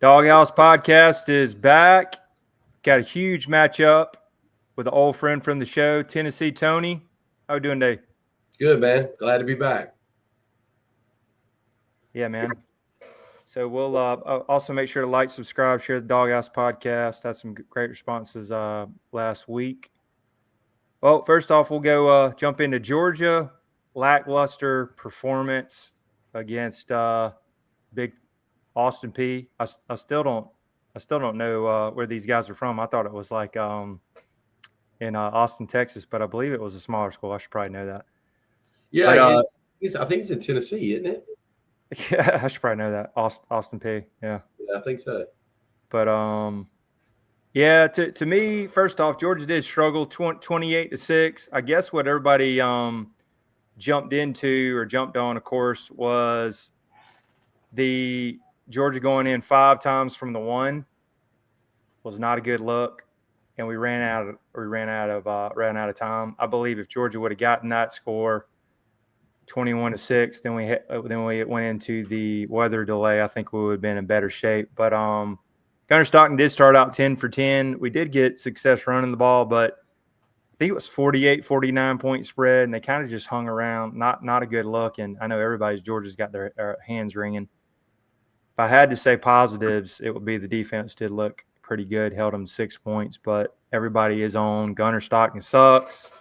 Dawg House Podcast is back. Got a huge matchup with an old friend from the show, Tennessee Tony. How you doing today? Good, man. Glad to be back. Yeah, man. So we'll also make sure to like, subscribe, share the Dawg House Podcast. Had some great responses last week. Well, first off, we'll go jump into Georgia. Lackluster performance against big Austin P. I still don't know where these guys are from. I thought it was like in Austin, Texas, but I believe it was a smaller school. I should probably know that. Yeah, I think it's in Tennessee, isn't it? Yeah, I should probably know that. Austin P. Yeah, I think so. But yeah. To me, first off, Georgia did struggle 28-6. I guess what everybody jumped on, of course, was the Georgia going in 5 times from the 1 was not a good look, and we ran out of time. I believe if Georgia would have gotten that score, 21-6, then we went into the weather delay, I think we would have been in better shape. But Gunnar Stockton did start out 10 for 10. We did get success running the ball, but I think it was 49 point spread, and they kind of just hung around. Not a good look, and I know Georgia's got their hands ringing. If I had to say positives, it would be the defense did look pretty good, held them 6 points, but everybody is on. Gunnar Stockton sucks.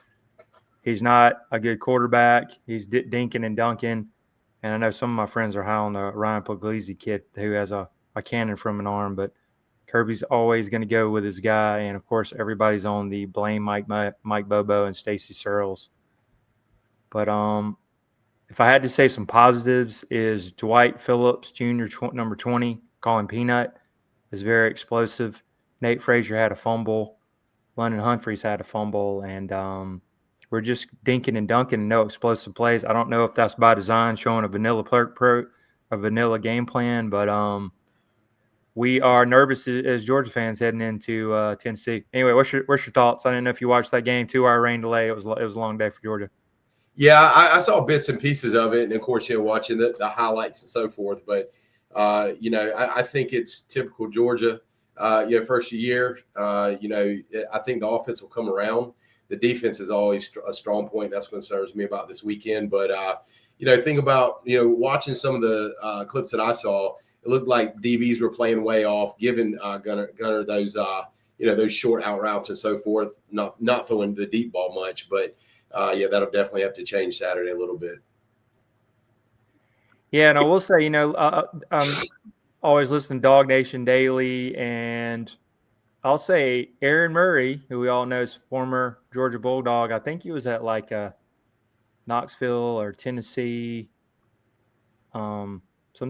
He's not a good quarterback. He's dinking and dunking. And I know some of my friends are high on the Ryan Puglisi kid who has a cannon from an arm, but Kirby's always going to go with his guy. And, of course, everybody's on the blame Mike Bobo and Stacy Searles. But if I had to say some positives is Dwight Phillips Jr., number 20, Colin Peanut, is very explosive. Nate Frazier had a fumble. London Humphreys had a fumble. And we're just dinking and dunking and no explosive plays. I don't know if that's by design, showing a vanilla game plan, but we are nervous as Georgia fans heading into Tennessee. Anyway, what's your thoughts? I didn't know if you watched that game. 2-hour rain delay. It was a long day for Georgia. Yeah, I saw bits and pieces of it, and of course, watching the highlights and so forth. But I think it's typical Georgia. First year, I think the offense will come around. The defense is always a strong point. That's what concerns me about this weekend. But, think about, watching some of the clips that I saw, it looked like DBs were playing way off, giving Gunnar those, those short out routes and so forth, not throwing the deep ball much. But, that'll definitely have to change Saturday a little bit. Yeah, and I will say, I'm always listening to Dog Nation Daily, and I'll say Aaron Murray, who we all know is former Georgia Bulldog. I think he was at like a Knoxville or Tennessee, some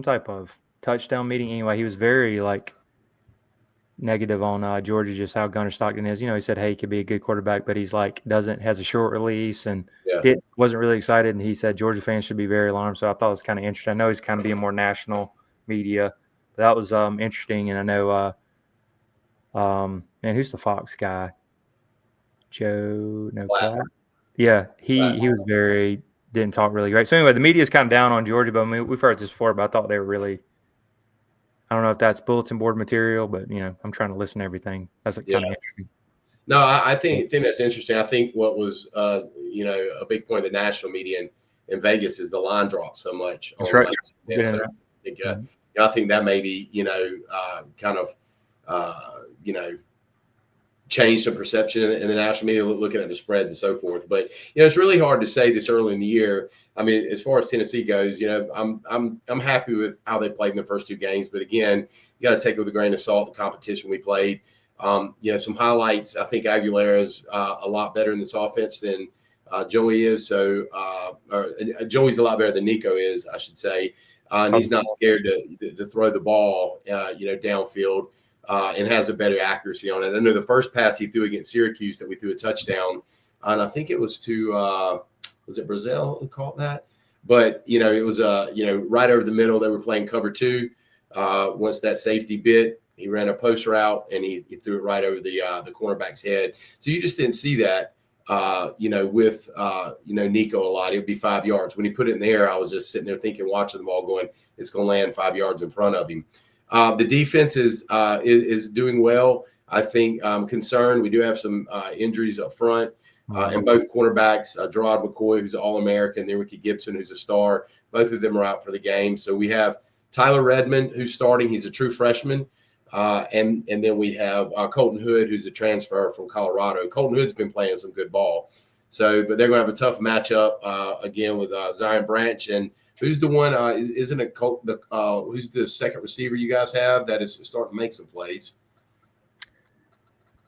type of touchdown meeting. Anyway, he was very negative on Georgia, just how Gunnar Stockton is. He said, hey, he could be a good quarterback, but he's has a short release and wasn't really excited. And he said Georgia fans should be very alarmed. So I thought it was kind of interesting. I know he's kind of being more national media, but that was interesting. And I know who's the Fox guy? Joe Platt. Yeah, he was didn't talk really great. So anyway, the media is kind of down on Georgia, but we've heard this before, but I thought they were really, I don't know if that's bulletin board material, but I'm trying to listen to everything. That's kind of interesting. No, I think that's interesting. I think what was a big point of the national media in Vegas is the line drop so much. That's right. I think that maybe change some perception in the national media, looking at the spread and so forth. But it's really hard to say this early in the year. I mean, as far as Tennessee goes, I'm happy with how they played in the first 2 games. But again, you got to take it with a grain of salt. The competition we played, some highlights. I think Aguilera is a lot better in this offense than Joey is. So Joey's a lot better than Nico is, I should say. And he's not scared to throw the ball, downfield. And has a better accuracy on it. I know the first pass he threw against Syracuse that we threw a touchdown, and I think it was to was it Brazil who caught that? But it was right over the middle. They were playing cover 2. Once that safety bit, he ran a post route and he threw it right over the cornerback's head. So you just didn't see that. With Nico a lot. It would be 5 yards. When he put it in the air, I was just sitting there watching the ball going, it's going to land 5 yards in front of him. The defense is doing well. I think I'm concerned. We do have some injuries up front. And both cornerbacks, Gerard McCoy, who's an All-American, and then Ricky Gibson, who's a star. Both of them are out for the game. So we have Tyler Redmond, who's starting. He's a true freshman. And then we have Colton Hood, who's a transfer from Colorado. Colton Hood's been playing some good ball. So, but they're going to have a tough matchup again with Zion Branch. And who's the one? Isn't it who's the second receiver you guys have that is starting to make some plays?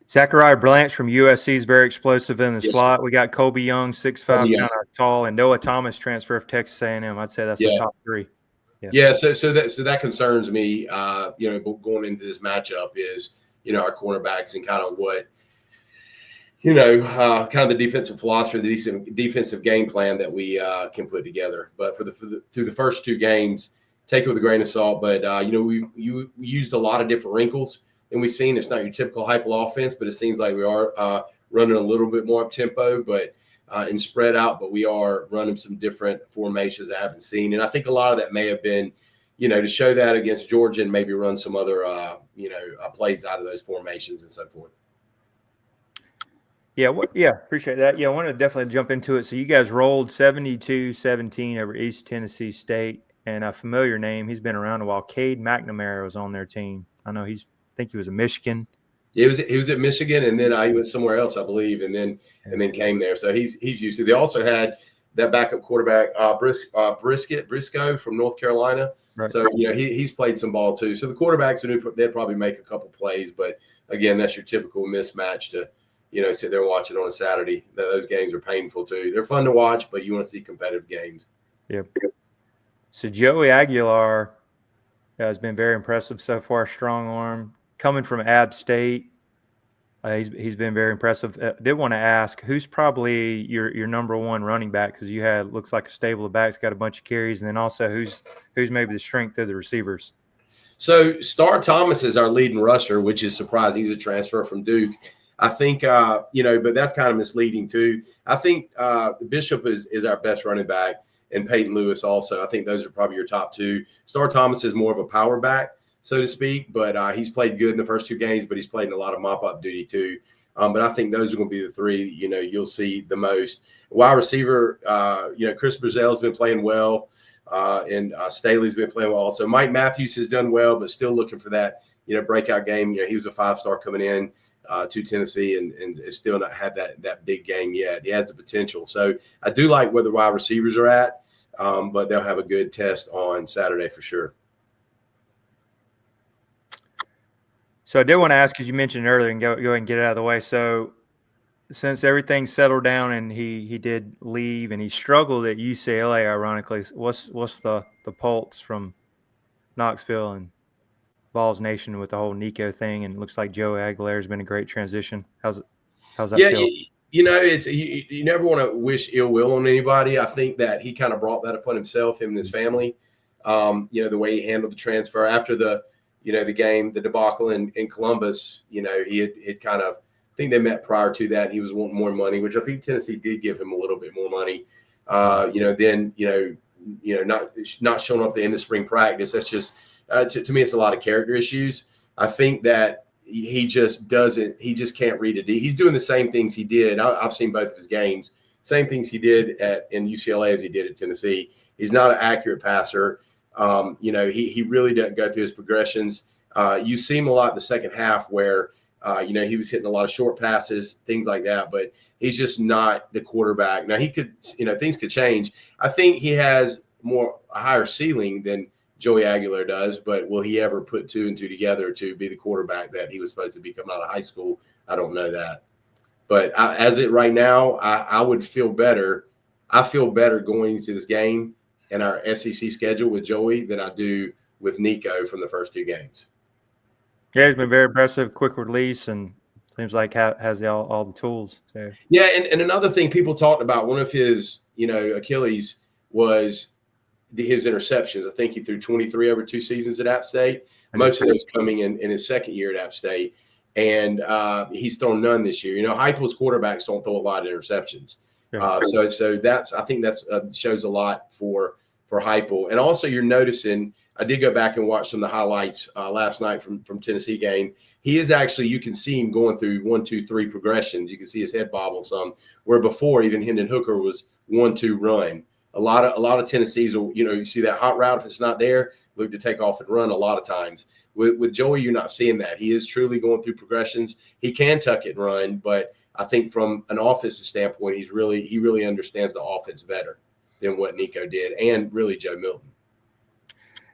Zachariah Blanche from USC is very explosive in the slot. We got Kobe Young, 6'5", kind of tall, and Noah Thomas, transfer of Texas A&M. I'd say that's the top three. Yeah. So that concerns me. Going into this matchup is our cornerbacks and kind of what kind of the defensive philosophy, the defensive game plan that we can put together. But through the first two games, take it with a grain of salt. But we used a lot of different wrinkles. And we've seen it's not your typical Heupel offense, but it seems like we are running a little bit more up tempo, but and spread out. But we are running some different formations I haven't seen, and I think a lot of that may have been, to show that against Georgia and maybe run some other plays out of those formations and so forth. Yeah, appreciate that. Yeah, I want to definitely jump into it. So you guys rolled 72-17 over East Tennessee State, and a familiar name. He's been around a while. Cade McNamara was on their team. I know I think he was at Michigan. He was at Michigan, and then he went somewhere else, I believe, and then came there. So he's used to. They also had that backup quarterback, Briscoe from North Carolina. Right. So he's played some ball too. So the quarterbacks they'd probably make a couple plays, but again, that's your typical mismatch to sit there and watch it on a Saturday. Those games are painful too. They're fun to watch, but you want to see competitive games. Yep. So Joey Aguilar has been very impressive so far. Strong arm. Coming from App State, he's been very impressive. Did want to ask, who's probably your number one running back? Because you looks like a stable of backs, got a bunch of carries, and then also who's maybe the strength of the receivers? So Star Thomas is our leading rusher, which is surprising. He's a transfer from Duke. I think but that's kind of misleading too. I think Bishop is our best running back, and Peyton Lewis also. I think those are probably your top two. Star Thomas is more of a power back, so to speak, but he's played good in the first two games, but he's played in a lot of mop-up duty too. But I think those are going to be the three, you'll see the most. Wide receiver, Chris Brazell's been playing well, and Staley's been playing well also. Mike Matthews has done well, but still looking for that, breakout game. He was a 5-star coming in to Tennessee and still not had that big game yet. He has the potential. So I do like where the wide receivers are at, but they'll have a good test on Saturday for sure. So I did want to ask, because you mentioned earlier, and go ahead and get it out of the way. So since everything settled down and he did leave and he struggled at UCLA, ironically, what's the pulse from Knoxville and Vols Nation with the whole Nico thing? And it looks like Joe Aguilar has been a great transition. How's that feel? It's you never want to wish ill will on anybody. I think that he kind of brought that upon himself, him and his family. The way he handled the transfer after the game, the debacle in Columbus, he had kind of, I think they met prior to that. He was wanting more money, which I think Tennessee did give him a little bit more money. Not showing up at the end of spring practice. That's just, to me, it's a lot of character issues. I think that he just can't read it. He's doing the same things he did. I've seen both of his games, same things he did in UCLA as he did at Tennessee. He's not an accurate passer. He really doesn't go through his progressions. You see him a lot in the second half where, he was hitting a lot of short passes, things like that, but he's just not the quarterback. Now he could, things could change. I think he has a higher ceiling than Joey Aguilar does, but will he ever put two and two together to be the quarterback that he was supposed to be coming out of high school? I don't know that. But as it right now, I would feel better. I feel better going into this game and our SEC schedule with Joey than I do with Nico from the first two games. Yeah, he's been very impressive, quick release, and seems like has all the tools. So. Yeah, and another thing people talked about, one of his, Achilles was his interceptions. I think he threw 23 over 2 seasons at App State, most of those coming in his second year at App State. And he's thrown none this year. Heupel's quarterbacks don't throw a lot of interceptions. So I think that's shows a lot for Heupel. And also you're noticing I did go back and watch some of the highlights last night from Tennessee game. He is actually, you can see him going through 1, 2, 3 progressions. You can see his head bobble some, where before even Hendon Hooker was 1, 2 run. A lot of Tennessee's, you see that hot route, if it's not there, look to take off and run a lot of times. With Joey, you're not seeing that. He is truly going through progressions. He can tuck it and run, but I think from an offensive standpoint, he really understands the offense better than what Nico did, and really Joe Milton.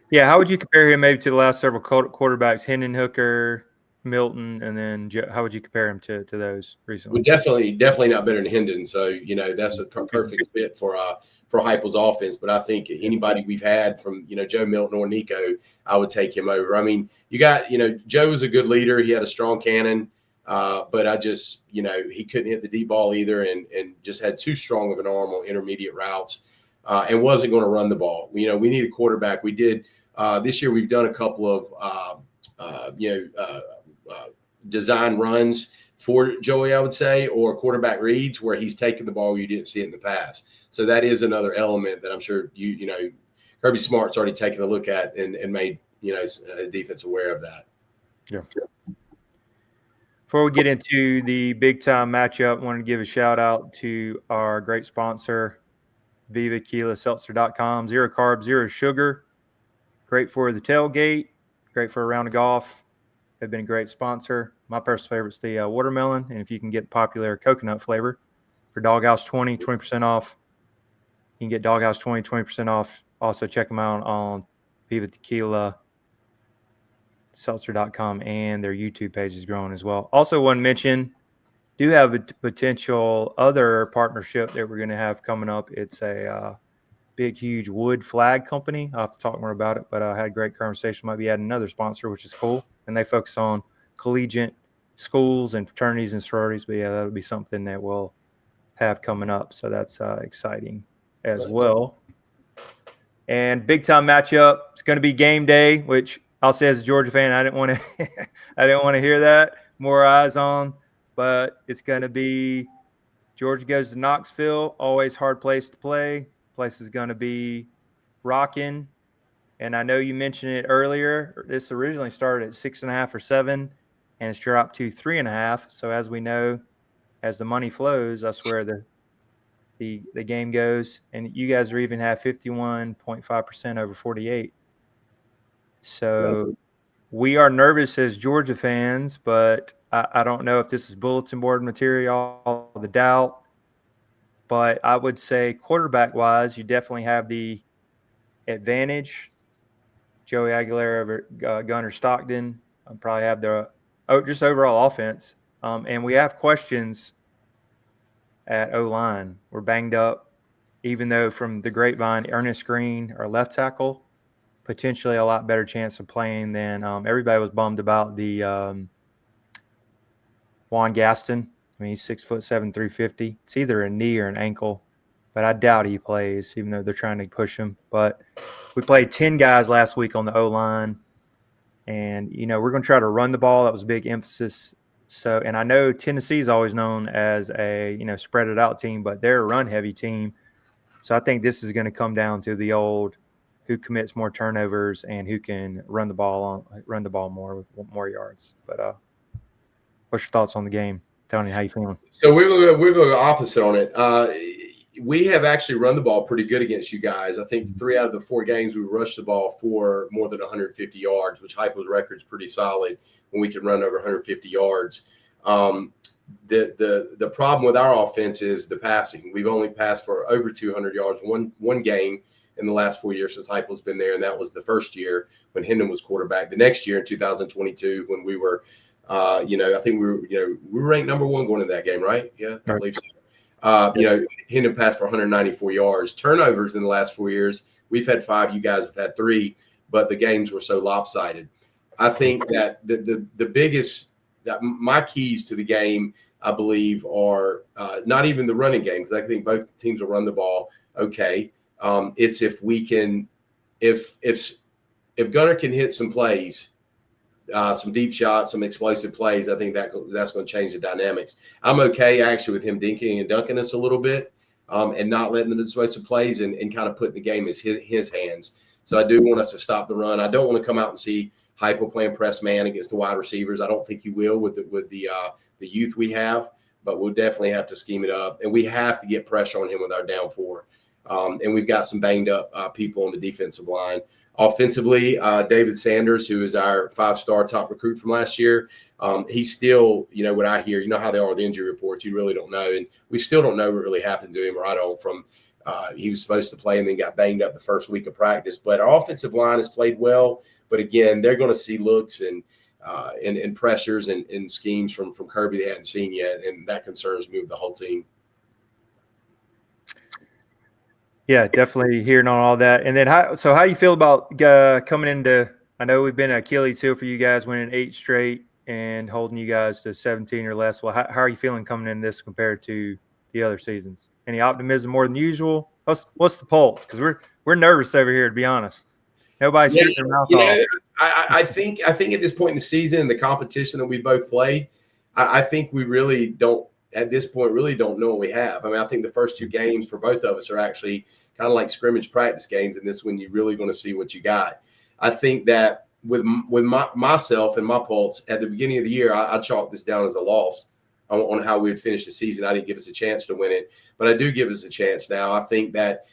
Yeah, how would you compare him maybe to the last several quarterbacks, Hendon Hooker, Milton, and then how would you compare him to those recently? Well, definitely not better than Hendon. So, that's a perfect fit for Heupel's offense. But I think anybody we've had from, Joe Milton or Nico, I would take him over. I mean, you got, Joe was a good leader. He had a strong cannon. But I just, he couldn't hit the deep ball either and just had too strong of an arm on intermediate routes and wasn't going to run the ball. We need a quarterback. We did this year. We've done a couple of, design runs for Joey, I would say, or quarterback reads where he's taken the ball you didn't see it in the past. So that is another element that I'm sure Kirby Smart's already taken a look at and made, defense aware of that. Yeah. Before we get into the big-time matchup, I wanted to give a shout-out to our great sponsor, VivaKeelaSeltzer.com. 0 carbs, 0 sugar. Great for the tailgate. Great for a round of golf. They've been a great sponsor. My personal favorite is the watermelon, and if you can get the popular coconut flavor for Dawg House 20% off. You can get Dawg House 20% off. Also, check them out on VivaTequilaSeltzer.com, and their YouTube page is growing as well. Also, want to mention, do have a potential other partnership that we're going to have coming up. It's a big, huge wood flag company. I'll have to talk more about it, but I had a great conversation. Might be adding another sponsor, which is cool. And they focus on collegiate schools and fraternities and sororities. But, yeah, that'll be something that we'll have coming up. So that's exciting as well. And big-time matchup. It's going to be game day, which I'll say as a Georgia fan, I didn't want to hear that. More eyes on. But it's going to be Georgia goes to Knoxville, always hard place to play. Place is going to be rocking. And I know you mentioned it earlier. This originally started at 6.5 or 7, and it's dropped to 3.5. So as we know, as the money flows, that's where the game goes. And you guys are even have 51.5% over 48. So we are nervous as Georgia fans, but I don't know if this is bulletin board material, the doubt. But I would say quarterback-wise, you definitely have the advantage. Joey Aguilera over Gunnar Stockton probably have the just overall offense. And we have questions at O-line. We're banged up, even though from the grapevine, Ernest Green, our left tackle, potentially a lot better chance of playing than everybody was bummed about the Juan Gaston. I mean, he's 6'7", 350. It's either a knee or an ankle, but I doubt he plays, even though they're trying to push him. But we played 10 guys last week on the O-line, and, we're going to try to run the ball. That was a big emphasis. So, and I know Tennessee's always known as a, spread it out team, but they're a run-heavy team. So I think this is going to come down to the old who commits more turnovers and who can run the ball more with more yards. But what's your thoughts on the game? Tony, how you feeling? So we're going opposite on it. We have actually run the ball pretty good against you guys. I think 3 out of the 4 games we rushed the ball for more than 150 yards, which Heupel's record is pretty solid when we can run over 150 yards. The problem with our offense is the passing. We've only passed for over 200 yards one game in the last 4 years since Heupel's been there, and that was the first year when Hendon was quarterback. The next year in 2022 when we were I think we were ranked number 1 going into that game, right? Yeah, I believe so. Hendon passed for 194 yards. Turnovers in the last 4 years, we've had 5. You guys have had 3, but the games were so lopsided. I think that the biggest my keys to the game, I believe, are not even the running game, because I think both teams will run the ball okay. It's if we can, if Gunnar can hit some plays. Some deep shots, some explosive plays. I think that's going to change the dynamics. I'm okay actually with him dinking and dunking us a little bit and not letting them explosive plays and kind of putting the game in his hands. So I do want us to stop the run. I don't want to come out and see Heupel playing press man against the wide receivers. I don't think he will with the youth we have, but we'll definitely have to scheme it up. And we have to get pressure on him with our down four. And we've got some banged up people on the defensive line. Offensively, David Sanders, who is our 5-star top recruit from last year, he's still, what I hear, how they are with injury reports, you really don't know. And we still don't know what really happened to him right on from he was supposed to play and then got banged up the first week of practice. But our offensive line has played well. But, again, they're going to see looks and pressures and schemes from Kirby they hadn't seen yet, and that concerns me with the whole team. Yeah, definitely hearing on all that. And then how do you feel about coming into – I know we've been an Achilles heel for you guys, winning 8 straight and holding you guys to 17 or less. Well, how are you feeling coming in this compared to the other seasons? Any optimism more than usual? What's the pulse? Because we're nervous over here, to be honest. Nobody's shooting their mouth off. I think at this point in the season and the competition that we both played, I think we really don't – at this point, really don't know what we have. I mean, I think the first 2 games for both of us are actually kind of like scrimmage practice games, and this one you're really going to see what you got. I think that with myself and my pulse, at the beginning of the year, I chalked this down as a loss on how we would finish the season. I didn't give us a chance to win it, but I do give us a chance now. I think that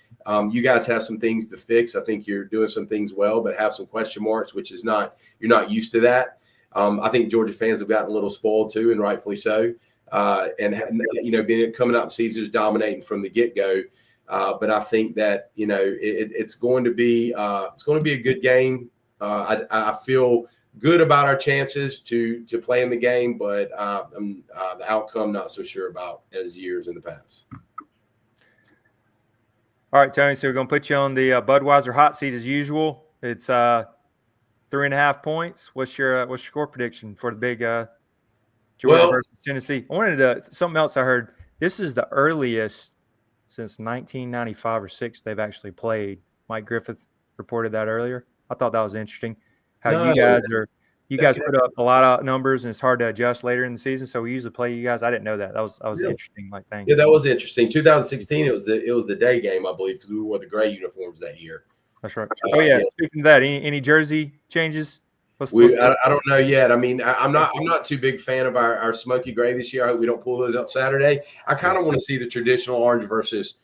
you guys have some things to fix. I think you're doing some things well, but have some question marks, which is you're not used to that. I think Georgia fans have gotten a little spoiled too, and rightfully so. Being coming out and Caesars dominating from the get-go. But I think that, it's going to be a good game. I feel good about our chances to play in the game, but the outcome not so sure about as years in the past. All right, Tony, so we're going to put you on the Budweiser hot seat as usual. It's 3.5 points. What's your score prediction for the big Georgia versus Tennessee? I wanted something else I heard. This is the earliest since 1995 or 6 they've actually played. Mike Griffith reported that earlier. I thought that was interesting. You guys put up a lot of numbers and it's hard to adjust later in the season. So we usually play you guys. I didn't know that. That was interesting. Like, thank you. Yeah, that was interesting. 2016, it was the day game, I believe, because we wore the gray uniforms that year. That's right. Speaking of that, any jersey changes? I don't know yet. I mean, I'm not too big fan of our smoky gray this year. I hope we don't pull those up Saturday. I kind of want to see the traditional orange versus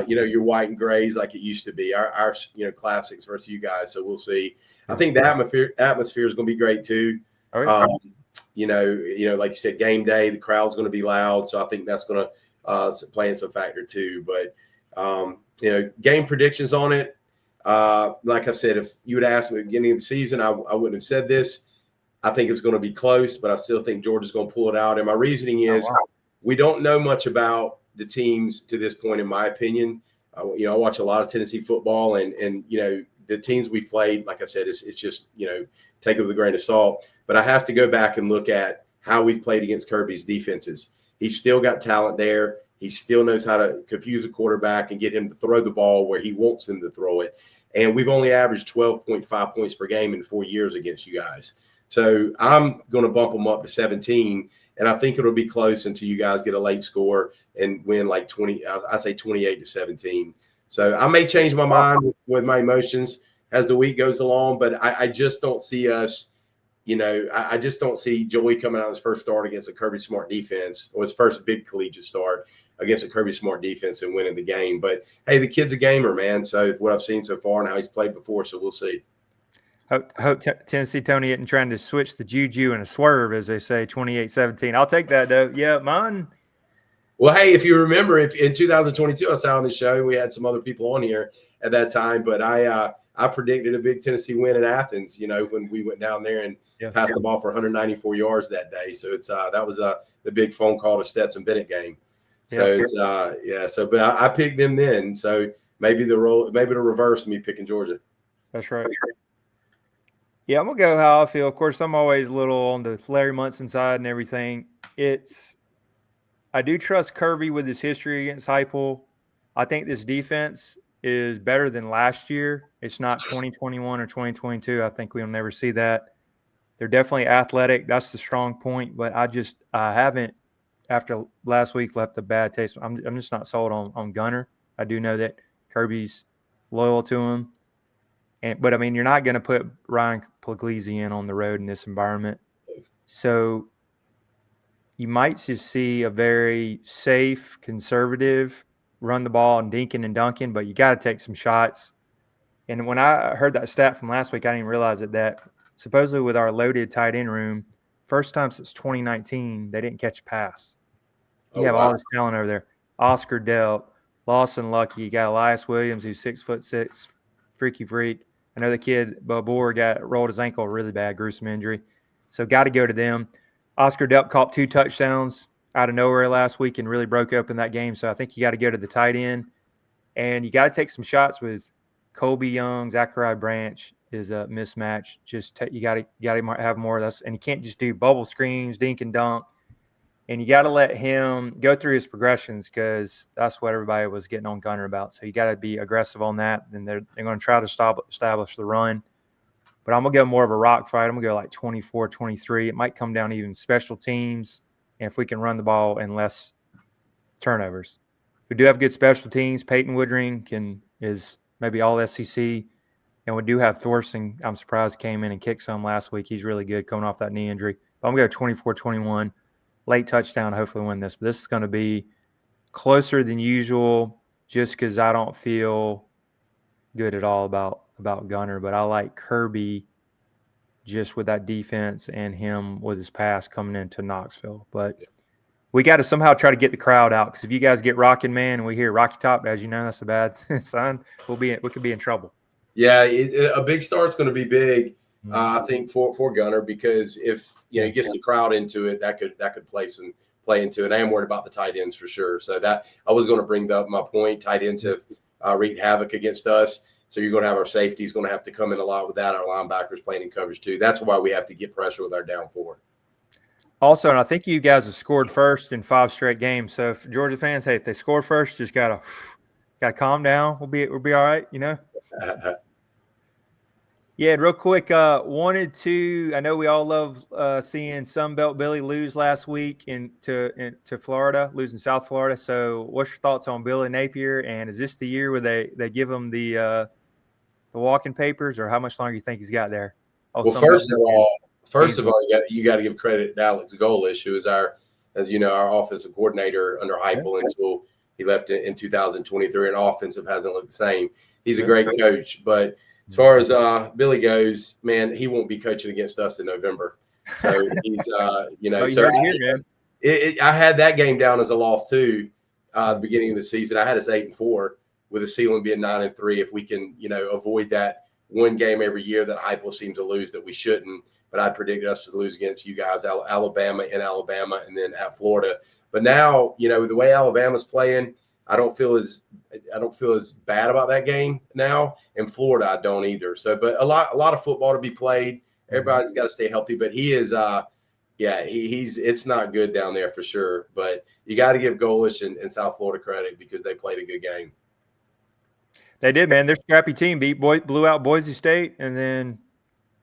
your white and grays like it used to be. Our classics versus you guys. So we'll see. I think the atmosphere is going to be great too. Oh, yeah. Like you said, game day, the crowd's going to be loud. So I think that's going to play in some factor too. But game predictions on it. Like I said, if you would ask me at the beginning of the season, I wouldn't have said this. I think it's going to be close, but I still think Georgia's going to pull it out. And my reasoning is we don't know much about the teams to this point, in my opinion. I watch a lot of Tennessee football, and the teams we played, like I said, it's just, take it with a grain of salt. But I have to go back and look at how we've played against Kirby's defenses. He's still got talent there. He still knows how to confuse a quarterback and get him to throw the ball where he wants him to throw it. And we've only averaged 12.5 points per game in 4 years against you guys. So I'm going to bump them up to 17, and I think it'll be close until you guys get a late score and win like 20. I say 28-17. So I may change my mind with my emotions as the week goes along, but I just don't see us. I just don't see Joey coming out his first start against a Kirby Smart defense, or his first big collegiate start against a Kirby Smart defense and winning the game. But, hey, the kid's a gamer, man. So what I've seen so far and how he's played before, so we'll see. Hope Tennessee Tony isn't trying to switch the juju and a swerve, as they say, 28-17. I'll take that, though. Yeah, mine. Well, hey, if you remember, if in 2022 I sat on the show, we had some other people on here at that time, but I predicted a big Tennessee win in Athens, when we went down there and passed the ball for 194 yards that day. So it's that was the big phone call to Stetson Bennett game. So but I picked them then. So maybe the reverse, me picking Georgia. That's right. Yeah, I'm gonna go how I feel. Of course, I'm always a little on the Larry Munson side and everything. I do trust Kirby with his history against Heupel. I think this defense is better than last year. It's not 2021 or 2022. I think we'll never see that. They're definitely athletic. That's the strong point. But I haven't, after last week, left a bad taste. I'm just not sold on Gunner. I do know that Kirby's loyal to him. But I mean, you're not going to put Ryan Puglisi in on the road in this environment. So you might just see a very safe, conservative, run the ball and dinking and dunking, but you got to take some shots. And when I heard that stat from last week, I didn't realize that supposedly with our loaded tight end room, first time since 2019, they didn't catch a pass. You have all this talent over there. Oscar Delp, Lawson Lucky, you got Elias Williams, who's 6'6", freaky freak. I know the kid, Babor, rolled his ankle really bad, gruesome injury. So got to go to them. Oscar Delp caught 2 touchdowns out of nowhere last week and really broke open that game. So I think you got to go to the tight end. And you got to take some shots with Colby Young, Zachariah Branch is a mismatch. You got to have more of this. And you can't just do bubble screens, dink and dunk. And you got to let him go through his progressions because that's what everybody was getting on Gunner about. So you got to be aggressive on that. And they're going to try to establish the run. But I'm going to go more of a rock fight. I'm going to go like 24-23. It might come down to even special teams. And if we can run the ball and less turnovers. We do have good special teams. Peyton Woodring is maybe all SEC. And we do have Thorson. I'm surprised came in and kicked some last week. He's really good coming off that knee injury. But I'm going to go 24-21. Late touchdown, hopefully win this. But this is going to be closer than usual just because I don't feel good at all about Gunner. But I like Kirby just with that defense and him with his pass coming into Knoxville. But we got to somehow try to get the crowd out because if you guys get rocking, man, and we hear Rocky Top, as you know, that's a bad sign. We could be in trouble. Yeah, a big start's going to be big, I think, for Gunner because if he gets the crowd into it, that could play into it. I am worried about the tight ends for sure. So that I was going to bring up my point. Tight ends have wreaked havoc against us. So you're going to have our safeties going to have to come in a lot with that. Our linebackers playing in coverage too. That's why we have to get pressure with our down forward. Also, and I think you guys have scored first in 5 straight games. So if Georgia fans, hey, if they score first, just gotta calm down. We'll be all right, Yeah, real quick, I know we all love seeing Sunbelt Billy lose last week to Florida, losing South Florida. So what's your thoughts on Billy Napier? And is this the year where they give him the walking papers, or how much longer do you think he's got there? Well, first of all, you got to give credit to Alex Golish, who is our offensive coordinator under Heupel until he left in 2023, and offensive hasn't looked the same. He's a great coach, but as far as Billy goes, man, he won't be coaching against us in November. So he's, so I had that game down as a loss too. The beginning of the season, I had us 8-4 with the ceiling being 9-3. If we can, avoid that one game every year that Heupel seems to lose that we shouldn't. But I predicted us to lose against you guys, Alabama, and then at Florida. But now, the way Alabama's playing, I don't feel as bad about that game now. In Florida, I don't either. So, but a lot of football to be played. Everybody's got to stay healthy. But he is, he's it's not good down there for sure. But you got to give Golish and South Florida credit because they played a good game. They did, man. They're a scrappy team. Blew out Boise State and then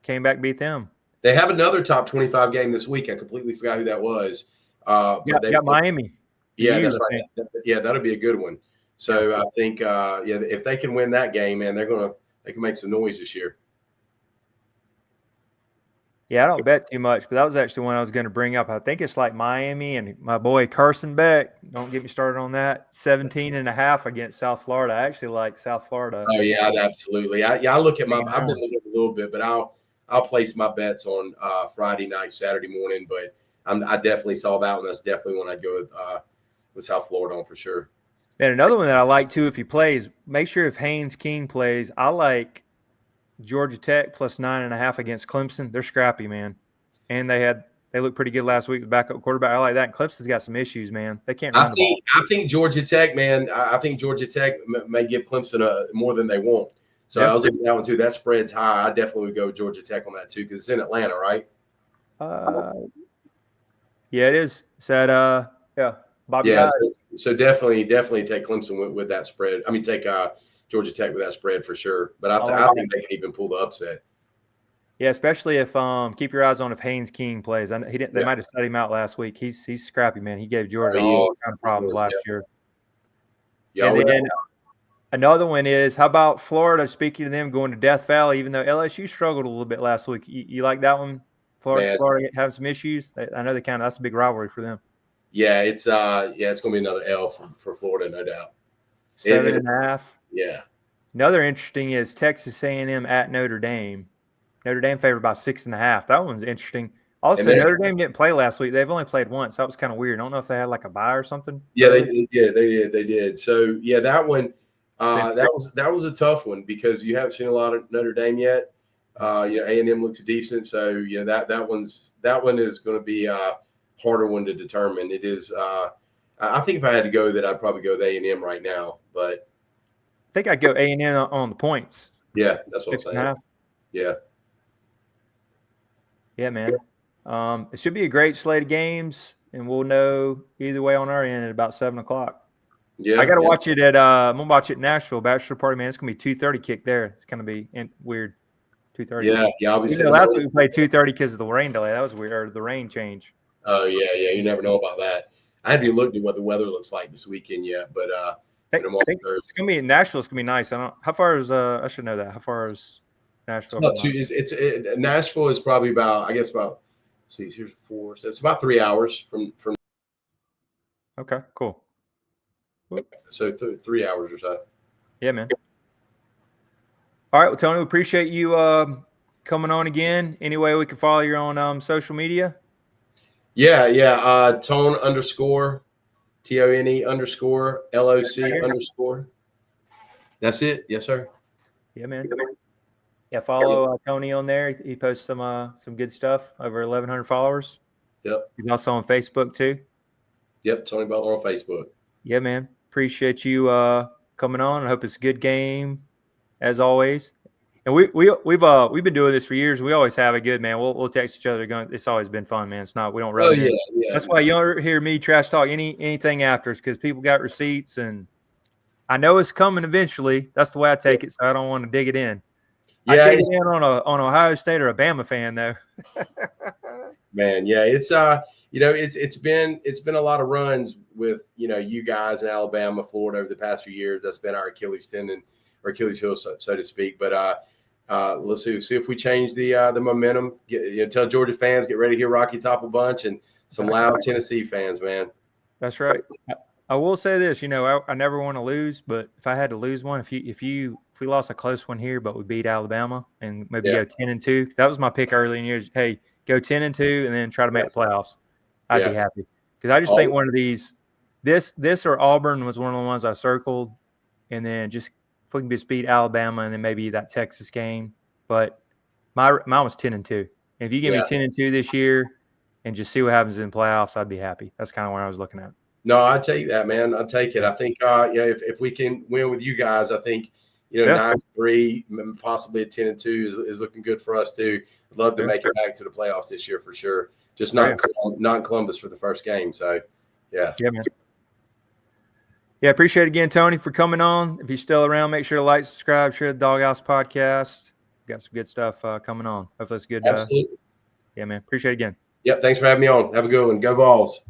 came back beat them. They have another top 25 game this week. I completely forgot who that was. They got Miami. Yeah, that's right. Yeah, that'll be a good one. So I think, if they can win that game, man, they can make some noise this year. Yeah, I don't bet too much, but that was actually one I was going to bring up. I think it's like Miami and my boy Carson Beck. Don't get me started on that. 17.5 against South Florida. I actually like South Florida. Oh yeah, absolutely. I look at I've been looking a little bit, but I'll place my bets on Friday night, Saturday morning. But I definitely saw that one. That's definitely one I'd go with South Florida on for sure. And another one that I like too, if he plays, make sure if Haynes King plays, I like Georgia Tech plus 9.5 against Clemson. They're scrappy, man. And they looked pretty good last week with backup quarterback. I like that. And Clemson's got some issues, man. They can't run the ball. I think Georgia Tech, man, I think Georgia Tech may give Clemson more than they want. So I was looking at that one too. That spread's high. I definitely would go Georgia Tech on that too because it's in Atlanta, right? Yeah, it is. Said, Bobby. Yeah, so definitely take Clemson with that spread. I mean, take Georgia Tech with that spread for sure. But I think they can even pull the upset. Yeah, especially if keep your eyes on if Haynes King plays. They might have set him out last week. He's scrappy, man. He gave Georgia all kind of problems last year. Yeah, Another one is, how about Florida? Speaking of them going to Death Valley, even though LSU struggled a little bit last week. You like that one? Florida having some issues. I know that's a big rivalry for them. Yeah, it's going to be another L for Florida, no doubt. 7.5. Yeah. Another interesting is Texas A&M at Notre Dame. Notre Dame favored by 6.5. That one's interesting. Also, Notre Dame didn't play last week. They've only played once. That was kind of weird. I don't know if they had like a bye or something. Yeah, they did. So yeah, that one. That was a tough one because you haven't seen a lot of Notre Dame yet. A&M looks decent, so that one is going to be a harder one to determine. It is. I think if I had to go, that I'd probably go with A&M right now. But I think I'd go A&M on the points. Yeah, that's what I'm saying. Yeah. Yeah, man. It should be a great slate of games, and we'll know either way on our end at about 7:00. Yeah, I got to watch it at I'm gonna watch it in Nashville bachelor party, man. It's gonna be 2:30 kick there. It's gonna be weird. 2:30. Yeah. Obviously, last week we played 2:30 because of the rain delay. That was weird, or the rain change. Oh yeah. You never know about that. I haven't even looked at what the weather looks like this weekend yet, but I think it's gonna be in Nashville. It's gonna be nice. How far is I should know that. How far is Nashville? Nashville is probably about, I guess about. See, here's 4. So it's about 3 hours from. Okay, cool. So 3 hours or so. Yeah, man. All right, well, Tony, we appreciate you coming on again. Any way we can follow you on social media? Yeah. Tone _ TONE _ LOC _. That's it. Yes, sir. Yeah, man. Yeah, follow Tony on there. He posts some good stuff. Over 1,100 followers. Yep. He's also on Facebook too. Yep, Tony Butler on Facebook. Yeah, man. Appreciate you coming on. I hope it's a good game, as always. And we've been doing this for years. We always have a good, man. We'll text each other. It's always been fun, man. It's not, we don't rub it in. Yeah. That's why you don't hear me trash talk anything after us, because people got receipts, and I know it's coming eventually. That's the way I take it, so I don't want to dig it in. Yeah, I dig it in on Ohio State or a Bama fan though. Man, yeah, it's it's been a lot of runs with you guys in Alabama, Florida over the past few years. That's been our Achilles tendon or Achilles heel, so to speak. But let's see if we change the momentum. Tell Georgia fans, get ready to hear Rocky Top a bunch, and some loud Tennessee fans, man. That's right. I will say this, I never want to lose, but if I had to lose one, if we lost a close one here, but we beat Alabama and maybe go 10-2, that was my pick early in years. Hey, go 10-2 and then try to make the playoffs. I'd be happy, because I just think one of these, this or Auburn was one of the ones I circled, and then just if we can just beat Alabama and then maybe that Texas game. But mine was 10-2. And if you give me 10-2 this year and just see what happens in playoffs, I'd be happy. That's kind of where I was looking at. No, I take that, man. I take it. I think if we can win with you guys, I think 9-3, possibly a 10-2 is looking good for us too. I'd love to make it back to the playoffs this year for sure. Just not in Columbus for the first game. So yeah, man. Yeah, appreciate it again, Tony, for coming on. If you're still around, make sure to like, subscribe, share the Dawg House Podcast. Got some good stuff coming on. Hopefully it's good. Absolutely. Yeah, man. Appreciate it again. Yep. Thanks for having me on. Have a good one. Go Vols.